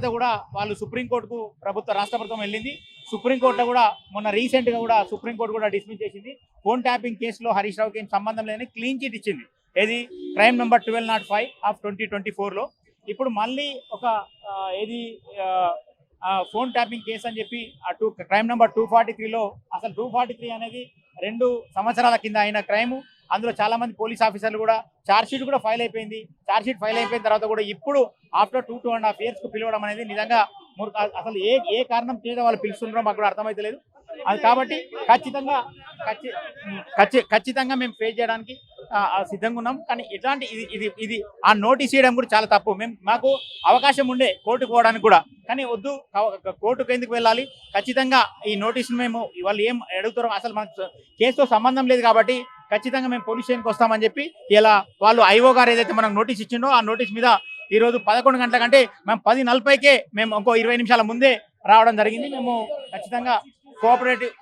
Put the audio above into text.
కూడా వాళ్ళు సుప్రీంకోర్టుకు రాష్ట్ర ప్రభుత్వం వెళ్ళింది. సుప్రీంకోర్టులో కూడా మొన్న రీసెంట్గా కూడా సుప్రీంకోర్టు కూడా డిస్మిస్ చేసింది. ఫోన్ ట్యాపింగ్ కేసులో హరీష్ రావుకి ఏం సంబంధం లేదని క్లీన్ చిట్ ఇచ్చింది. ఏది క్రైమ్ నెంబర్ 1205 ఆఫ్ 2024లో. ఇప్పుడు మళ్ళీ ఒక ఏది ఫోన్ ట్యాపింగ్ కేసు అని చెప్పి క్రైమ్ నెంబర్ 243లో అసలు 243 అనేది 2 సంవత్సరాల కింద అయిన క్రైమ్. అందులో చాలా మంది పోలీస్ ఆఫీసర్లు కూడా ఛార్జ్షీట్ కూడా ఫైల్ అయిపోయింది. ఛార్జ్షీట్ ఫైల్ అయిపోయిన తర్వాత కూడా ఇప్పుడు ఆఫ్టర్ 2.5 years పిలవడం అనేది నిజంగా అసలు ఏ కారణం చేత వాళ్ళు పిలుస్తున్నారో మాకు కూడా అర్థమైతలేదు. అది కాబట్టి ఖచ్చితంగా మేము ఫేస్ చేయడానికి సిద్ధంగా ఉన్నాం. కానీ ఇట్లాంటి ఇది ఆ నోటీస్ ఇవ్వడం కూడా చాలా తప్పు. మాకు అవకాశం ఉండే కోర్టుకు పోవడానికి కూడా, కానీ వద్దు, కోర్టుకు ఎందుకు వెళ్ళాలి? ఖచ్చితంగా ఈ నోటీసును మేము వాళ్ళు ఏం అడుగుతారో అసలు మనకు కేసుతో సంబంధం లేదు కాబట్టి ఖచ్చితంగా మేము పోలీస్ స్టేషన్కి వస్తామని చెప్పి ఇలా వాళ్ళు ఐఓ గారు ఏదైతే మనకు నోటీస్ ఇచ్చిండో ఆ నోటీస్ మీద ఈరోజు 11 గంటల కంటే మేము 10:40కే మేము ఇంకో 20 నిమిషాల ముందే రావడం జరిగింది. మేము ఖచ్చితంగా కోఆపరేటివ్